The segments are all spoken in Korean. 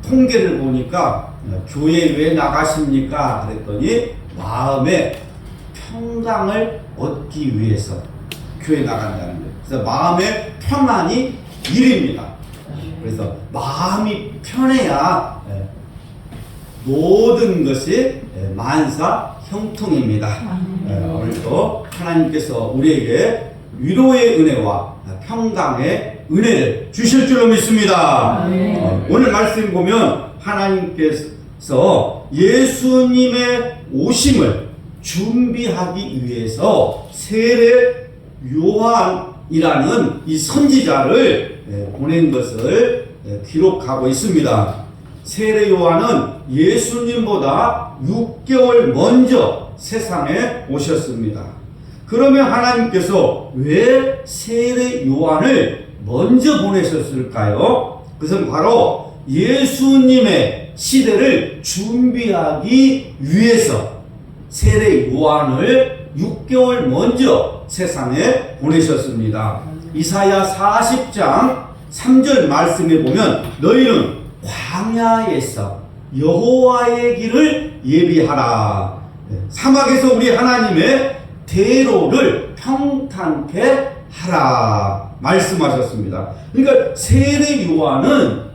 통계를 보니까 교회 왜 나가십니까? 그랬더니 마음의 평강을 얻기 위해서 교회 나간다는 거예요. 그래서 마음의 평안이 1입니다. 그래서 마음이 편해야 모든 것이 만사 형통입니다. 오늘도 하나님께서 우리에게 위로의 은혜와 평강의 은혜를 주실 줄로 믿습니다. 오늘 말씀 보면 하나님께서 예수님의 오심을 준비하기 위해서 세례 요한이라는 이 선지자를 보낸 것을 기록하고 있습니다. 세례 요한은 예수님보다 6개월 먼저 세상에 오셨습니다. 그러면 하나님께서 왜 세례 요한을 먼저 보내셨을까요? 그것은 바로 예수님의 시대를 준비하기 위해서 세례 요한을 6개월 먼저 세상에 보내셨습니다. 이사야 40장 3절 말씀에 보면 너희는 광야에서 여호와의 길을 예비하라. 사막에서 우리 하나님의 대로를 평탄케 하라 말씀하셨습니다. 그러니까 세례 요한은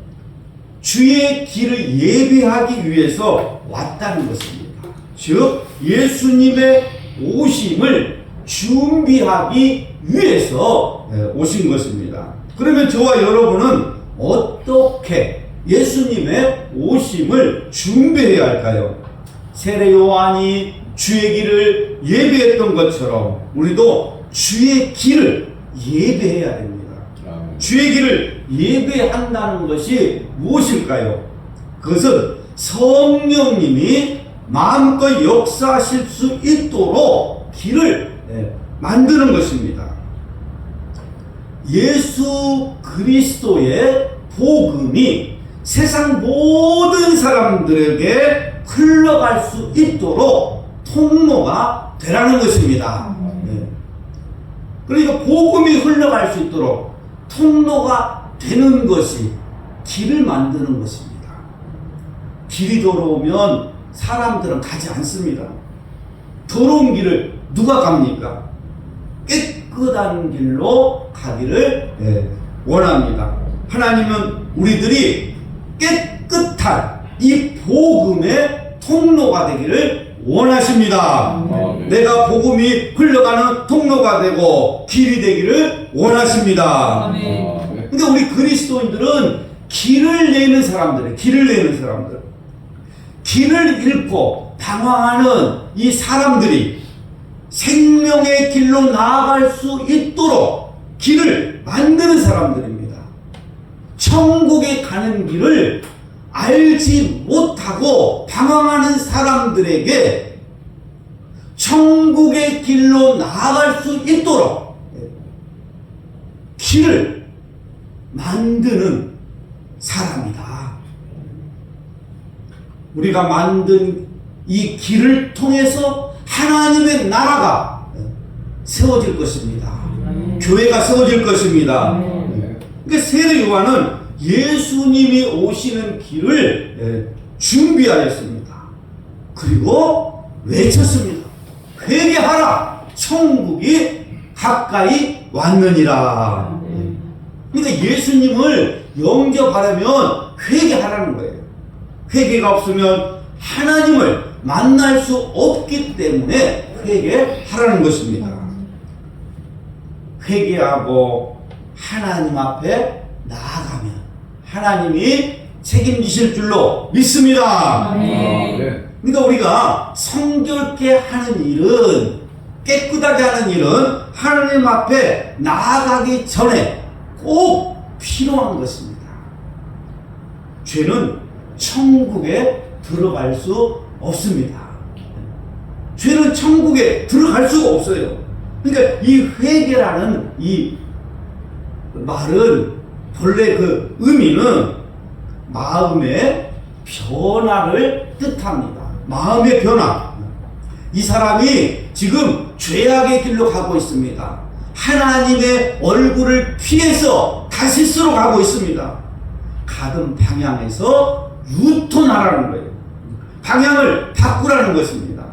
주의 길을 예비하기 위해서 왔다는 것입니다. 즉 예수님의 오심을 준비하기 위해서 오신 것입니다. 그러면 저와 여러분은 어떻게 예수님의 오심을 준비해야 할까요? 세례 요한이 주의 길을 예비했던 것처럼 우리도 주의 길을 예배해야 됩니다. 주의 길을 예배한다는 것이 무엇일까요? 그것은 성령님이 마음껏 역사하실 수 있도록 길을 만드는 것입니다. 예수 그리스도의 복음이 세상 모든 사람들에게 흘러갈 수 있도록 통로가 되라는 것입니다. 그러니까 복음이 흘러갈 수 있도록 통로가 되는 것이 길을 만드는 것입니다. 길이 더러우면 사람들은 가지 않습니다. 더러운 길을 누가 갑니까? 깨끗한 길로 가기를 원합니다. 하나님은 우리들이 깨끗한 이 복음의 통로가 되기를 원하십니다. 내가 복음이 흘러가는 통로가 되고 길이 되기를 원하십니다. 그러니까 우리 그리스도인들은 길을 내는 사람들, 길을 잃고 방황하는 이 사람들이 생명의 길로 나아갈 수 있도록 길을 만드는 사람들입니다. 천국에 가는 길을 알지 못하고 방황하는 사람들에게 천국의 길로 나아갈 수 있도록 길을 만드는 사람이다. 우리가 만든 이 길을 통해서 하나님의 나라가 세워질 것입니다. 교회가 세워질 것입니다. 그러니까 세례 요한은 예수님이 오시는 길을 준비하였습니다. 그리고 외쳤습니다. 회개하라! 천국이 가까이 왔느니라. 그러니까 예수님을 영접하려면 회개하라는 거예요. 회개가 없으면 하나님을 만날 수 없기 때문에 회개하라는 것입니다. 회개하고 하나님 앞에 나아가면 하나님이 책임지실 줄로 믿습니다. 그러니까 우리가 성결케 하는 일은, 깨끗하게 하는 일은 하나님 앞에 나아가기 전에 꼭 필요한 것입니다. 죄는 천국에 들어갈 수 없습니다. 죄는 천국에 들어갈 수가 없어요. 그러니까 이 회개라는 이 말은 본래 그 의미는 마음의 변화를 뜻합니다. 마음의 변화. 이 사람이 지금 죄악의 길로 가고 있습니다. 하나님의 얼굴을 피해서 다시스로 가고 있습니다. 가던 방향에서 유턴하라는 거예요. 방향을 바꾸라는 것입니다.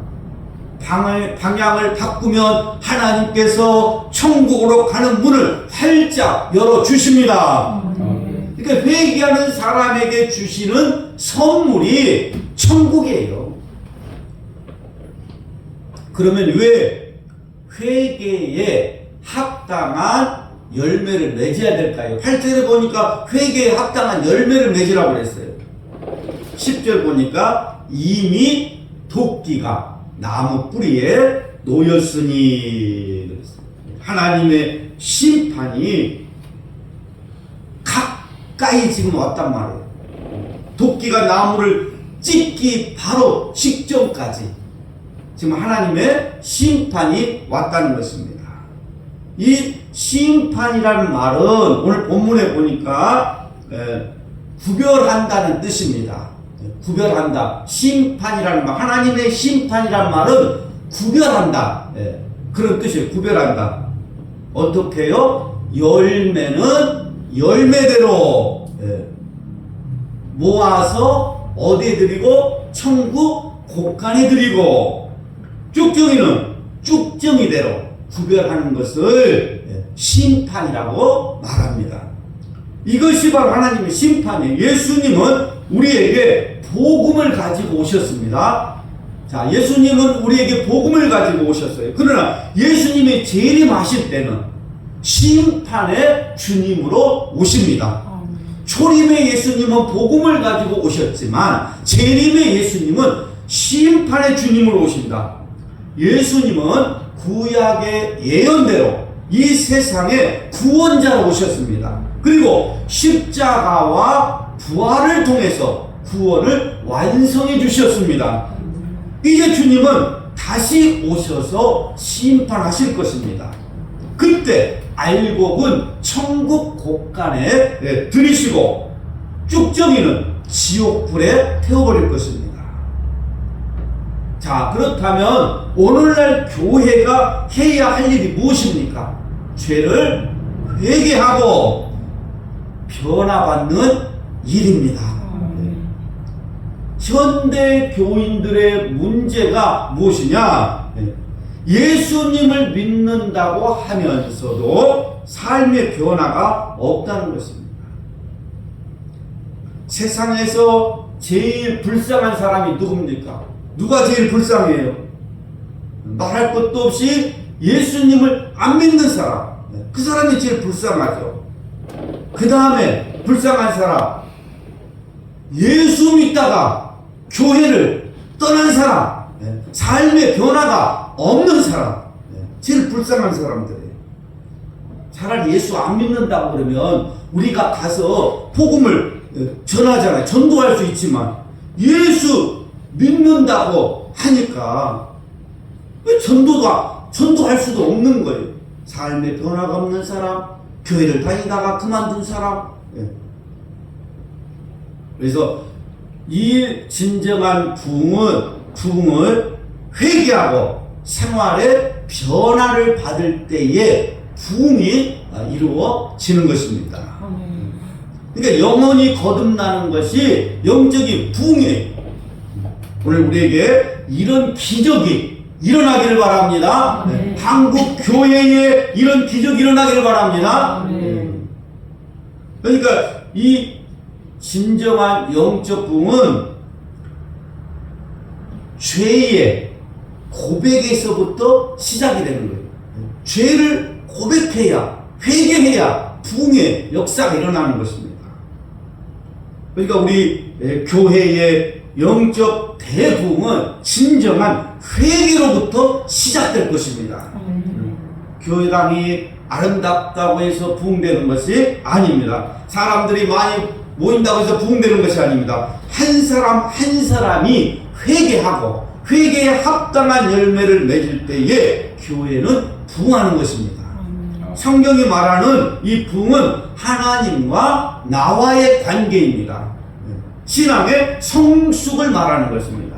방향을 바꾸면 하나님께서 천국으로 가는 문을 활짝 열어주십니다. 그러니까 회개하는 사람에게 주시는 선물이 천국이에요. 그러면 왜 회개에 합당한 열매를 맺어야 될까요? 8절에 보니까 회개에 합당한 열매를 맺으라고 그랬어요. 10절 보니까 이미 도끼가 나무 뿌리에 놓였으니 하나님의 심판이 가까이 지금 왔단 말이에요. 도끼가 나무를 찢기 바로 직전까지 지금 하나님의 심판이 왔다는 것입니다. 이 심판이라는 말은 오늘 본문에 보니까 구별한다는 뜻입니다. 구별한다. 심판이라는 말, 하나님의 심판이라는 말은 구별한다. 그런 뜻이에요. 구별한다. 어떻게 해요? 열매는 열매대로 모아서 어디에 드리고 천국 곳간에 드리고 쭉정이는 쭉정이대로 구별하는 것을 심판이라고 말합니다. 이것이 바로 하나님의 심판이에요. 예수님은 우리에게 복음을 가지고 오셨습니다. 자, 예수님은 우리에게 복음을 가지고 오셨어요. 그러나 예수님이 재림하실 때는 심판의 주님으로 오십니다. 초림의 예수님은 복음을 가지고 오셨지만 재림의 예수님은 심판의 주님으로 오십니다. 예수님은 구약의 예언대로 이 세상에 구원자로 오셨습니다. 그리고 십자가와 부활을 통해서 구원을 완성해 주셨습니다. 이제 주님은 다시 오셔서 심판하실 것입니다. 그때 알곡은 천국 곳간에 들이시고 쭉정이는 지옥불에 태워버릴 것입니다. 자, 그렇다면 오늘날 교회가 해야 할 일이 무엇입니까? 죄를 회개하고 변화받는 일입니다. 현대 교인들의 문제가 무엇이냐? 예수님을 믿는다고 하면서도 삶의 변화가 없다는 것입니다. 세상에서 제일 불쌍한 사람이 누굽니까? 누가 제일 불쌍해요? 말할 것도 없이 예수님을 안 믿는 사람, 그 사람이 제일 불쌍하죠. 그 다음에 불쌍한 사람, 예수 믿다가 교회를 떠난 사람, 삶의 변화가 없는 사람, 제일 불쌍한 사람들이에요. 차라리 예수 안 믿는다고 그러면 우리가 가서 복음을 전하잖아요. 전도할 수 있지만 예수 믿는다고 하니까 왜 전도할 수도 없는 거예요. 삶의 변화가 없는 사람, 교회를 다니다가 그만둔 사람. 그래서 이 진정한 부흥을 회개하고 생활의 변화를 받을 때에 부흥이 이루어지는 것입니다. 그러니까 영혼이 거듭나는 것이 영적인 부흥이에요. 오늘 우리에게 이런 기적이 일어나기를 바랍니다. 한국 교회에 이런 기적이 일어나기를 바랍니다. 그러니까 이 진정한 영적 부흥은 죄의 고백에서부터 시작이 되는 거예요. 죄를 고백해야, 회개해야 부흥의 역사가 일어나는 것입니다. 그러니까 우리 교회의 영적 대부흥은 진정한 회개로부터 시작될 것입니다. 교회당이 아름답다고 해서 부흥되는 것이 아닙니다. 사람들이 많이 모인다고 해서 부흥되는 것이 아닙니다. 한 사람 한 사람이 회개하고 회개에 합당한 열매를 맺을 때에 교회는 부흥하는 것입니다. 성경이 말하는 이 부흥은 하나님과 나와의 관계입니다. 신앙의 성숙을 말하는 것입니다.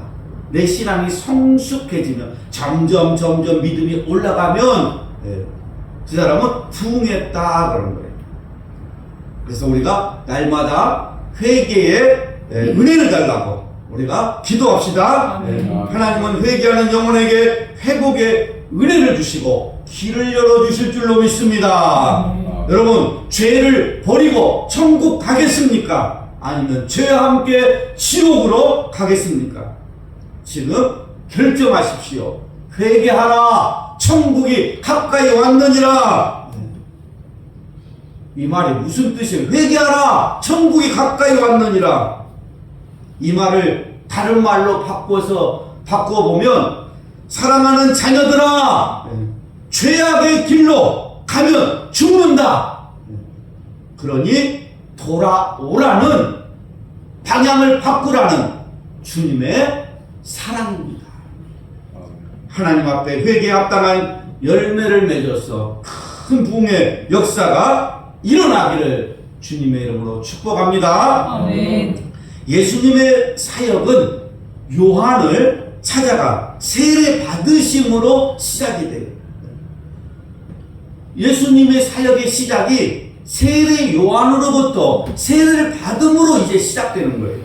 내 신앙이 성숙해지면 점점 믿음이 올라가면 그 사람은 부흥했다 그런 거예요. 그래서 우리가 날마다 회개의 은혜를 달라고 우리가 기도합시다. 하나님은 회개하는 영혼에게 회복의 은혜를 주시고 길을 열어주실 줄로 믿습니다. 여러분, 죄를 버리고 천국 가겠습니까? 아니면 죄와 함께 지옥으로 가겠습니까? 지금 결정하십시오. 회개하라, 천국이 가까이 왔느니라. 이 말이 무슨 뜻이에요? 회개하라, 천국이 가까이 왔느니라. 이 말을 다른 말로 바꿔보면, 사랑하는 자녀들아, 죄악의 길로 가면 죽는다. 그러니 돌아오라는, 방향을 바꾸라는 주님의 사랑입니다. 하나님 앞에 회개에 합당한 열매를 맺어서 큰 부흥의 역사가 일어나기를 주님의 이름으로 축복합니다. 아멘. 예수님의 사역은 요한을 찾아가 세례 받으심으로 시작이 돼요. 예수님의 사역의 시작이 세례 요한으로부터 세례를 받음으로 이제 시작되는 거예요.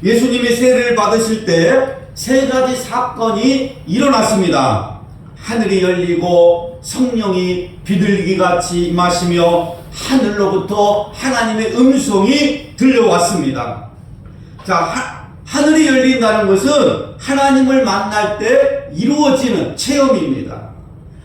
예수님이 세례를 받으실 때 세 가지 사건이 일어났습니다. 하늘이 열리고 성령이 비둘기같이 임하시며 하늘로부터 하나님의 음성이 들려왔습니다. 자, 하늘이 열린다는 것은 하나님을 만날 때 이루어지는 체험입니다.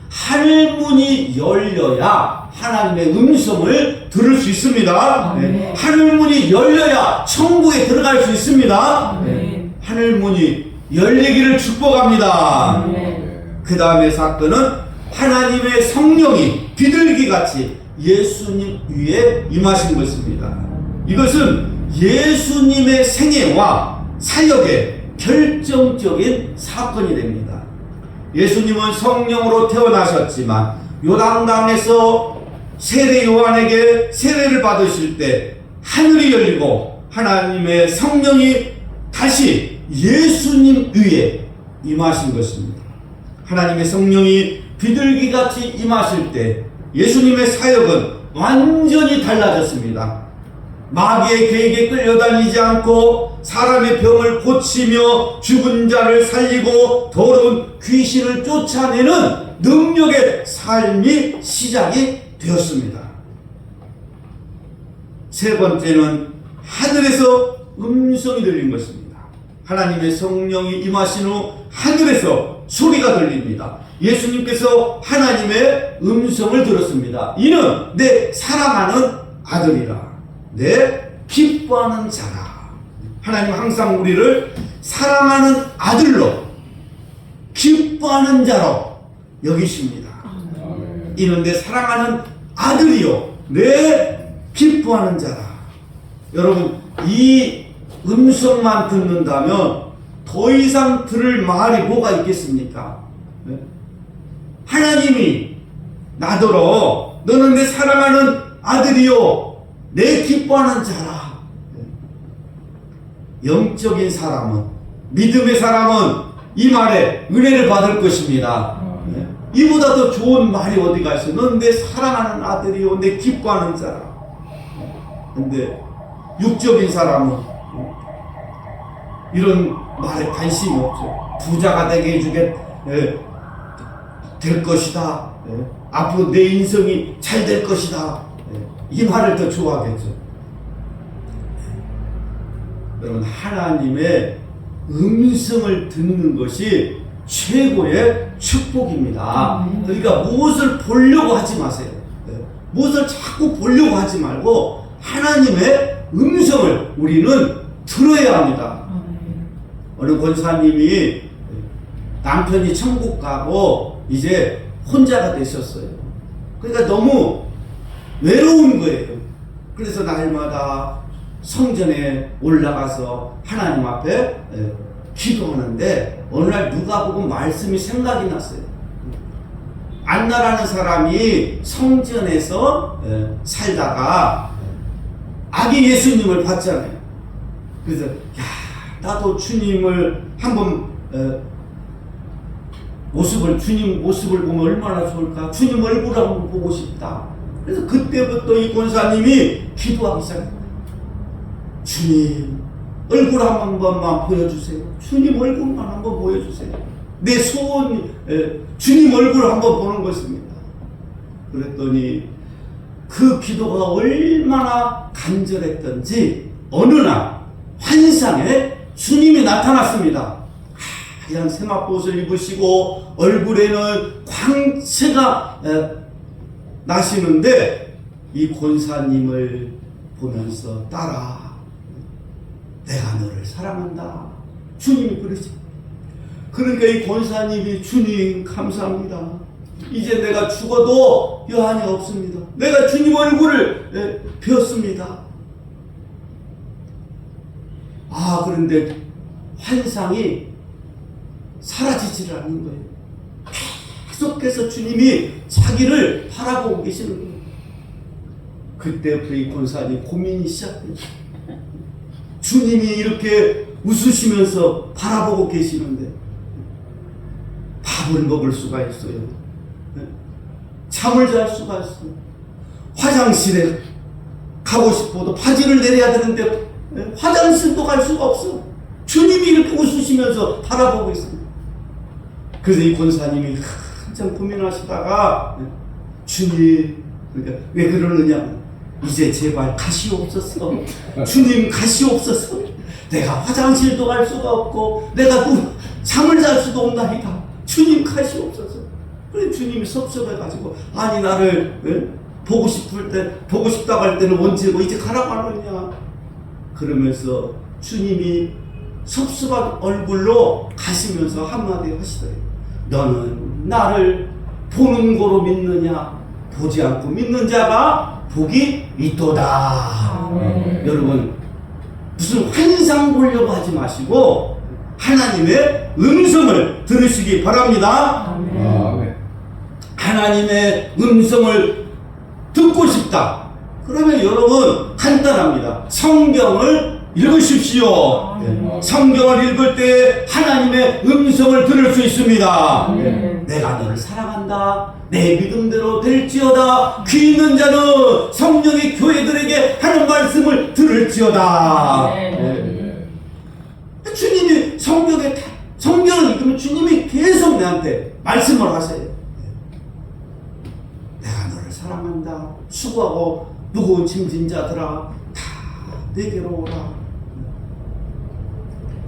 하늘문이 열려야 하나님의 음성을 들을 수 있습니다. 네. 하늘문이 열려야 천국에 들어갈 수 있습니다. 네. 하늘문이 열리기를 축복합니다. 그 다음에 사건은 하나님의 성령이 비둘기같이 예수님 위에 임하신 것입니다. 이것은 예수님의 생애와 사역의 결정적인 사건이 됩니다. 예수님은 성령으로 태어나셨지만 요단강에서 세례 요한에게 세례를 받으실 때 하늘이 열리고 하나님의 성령이 다시 예수님 위에 임하신 것입니다. 하나님의 성령이 비둘기같이 임하실 때 예수님의 사역은 완전히 달라졌습니다. 마귀의 계획에 끌려다니지 않고 사람의 병을 고치며 죽은 자를 살리고 더러운 귀신을 쫓아내는 능력의 삶이 시작이 되었습니다. 세 번째는 하늘에서 음성이 들린 것입니다. 하나님의 성령이 임하신 후 하늘에서 소리가 들립니다. 예수님께서 하나님의 음성을 들었습니다. 이는 내 사랑하는 아들이라, 내 기뻐하는 자라. 하나님 항상 우리를 사랑하는 아들로, 기뻐하는 자로 여기십니다. 이는 내 사랑하는 아들이요, 내 기뻐하는 자라. 여러분, 이 음성만 듣는다면 더 이상 들을 말이 뭐가 있겠습니까? 네? 하나님이 나더러 너는 내 사랑하는 아들이요, 내 기뻐하는 자라. 네. 영적인 사람은, 믿음의 사람은 이 말에 은혜를 받을 것입니다. 네. 이보다 더 좋은 말이 어디가 있어? 너는 내 사랑하는 아들이요, 내 기뻐하는 자라. 근데 육적인 사람은 이런 말에 관심이 없죠. 부자가 되게 해주게 될 것이다. 앞으로 내 인생이 잘 될 것이다. 이 말을 더 좋아하겠죠. 여러분, 하나님의 음성을 듣는 것이 최고의 축복입니다. 그러니까 무엇을 보려고 하지 마세요. 무엇을 자꾸 보려고 하지 말고 하나님의 음성을 우리는 들어야 합니다. 어느 권사님이 남편이 천국 가고 이제 혼자가 되셨어요. 그러니까 너무 외로운 거예요. 그래서 날마다 성전에 올라가서 하나님 앞에 기도하는데 어느 날 누가 보고 말씀이 생각이 났어요. 안나라는 사람이 성전에서 살다가 아기 예수님을 봤잖아요. 그래서 야, 나도 주님을 한번 주님 모습을 보면 얼마나 좋을까? 주님 얼굴 한번 보고 싶다. 그래서 그때부터 이 권사님이 기도하기 시작합니다. 주님, 얼굴 한 번만 보여주세요. 주님 얼굴만 한번 보여주세요. 내 소원, 주님 얼굴 한번 보는 것입니다. 그랬더니 그 기도가 얼마나 간절했던지 어느 날 환상에 주님이 나타났습니다. 하얀 세마포옷을 입으시고 얼굴에는 광채가 나시는데 이 권사님을 보면서 딸아, 내가 너를 사랑한다. 주님이 그러지. 그러니까 이 권사님이 주님 감사합니다. 이제 내가 죽어도 여한이 없습니다. 내가 주님 얼굴을 뵈었습니다. 그런데 환상이 사라지질 않는 거예요. 계속해서 주님이 자기를 바라보고 계시는 거예요. 그때부터 이 권사님 고민이 시작돼요. 주님이 이렇게 웃으시면서 바라보고 계시는데 밥을 먹을 수가 있어요. 잠을 잘 수가 있어요. 화장실에 가고 싶어도 바지를 내려야 되는데 화장실도 갈 수가 없어. 주님이 이렇게 웃으시면서 바라보고 있습니다. 그래서 이 권사님이 한참 고민하시다가 주님, 그러니까 왜 그러느냐, 이제 제발 가시옵소서. 주님 가시옵소서. 내가 화장실도 갈 수가 없고 내가 또 잠을 잘 수도 없나이다. 주님 가시옵소서. 그래 주님이 섭섭해가지고 아니 나를 보고 싶다고 할 때는 언제고 이제 가라고 하느냐. 그러면서 주님이 섭섭한 얼굴로 가시면서 한마디 하시더래요. 너는 나를 보는 거로 믿느냐, 보지 않고 믿는 자가 복이 있도다. 여러분 무슨 환상 보려고 하지 마시고 하나님의 음성을 들으시기 바랍니다. 하나님의 음성을 듣고 싶다. 그러면 여러분 간단합니다. 성경을 읽으십시오. 성경을 읽을 때 하나님의 음성을 들을 수 있습니다. 내가 너를 사랑한다. 내 믿음대로 될지어다. 귀 있는 자는 성령의 교회들에게 하는 말씀을 들을지어다. 주님이 성경을 읽으면 주님이 계속 내한테 말씀을 하세요. 내가 너를 사랑한다. 수고하고 무거운 짐진 자들아 다 내게로 오라.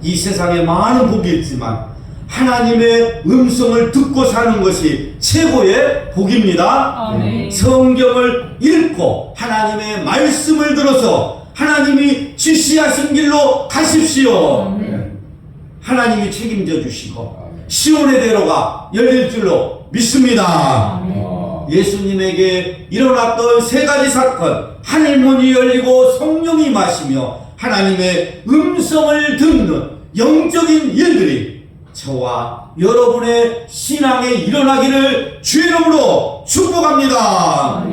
이 세상에 많은 복이 있지만 하나님의 음성을 듣고 사는 것이 최고의 복입니다. 성경을 읽고 하나님의 말씀을 들어서 하나님이 지시하신 길로 가십시오. 하나님이 책임져 주시고 시온의 대로가 열릴 줄로 믿습니다. 예수님에게 일어났던 세 가지 사건, 하늘문이 열리고 성령이 임하시며 하나님의 음성을 듣는 영적인 일들이 저와 여러분의 신앙에 일어나기를 주의 이름으로 축복합니다.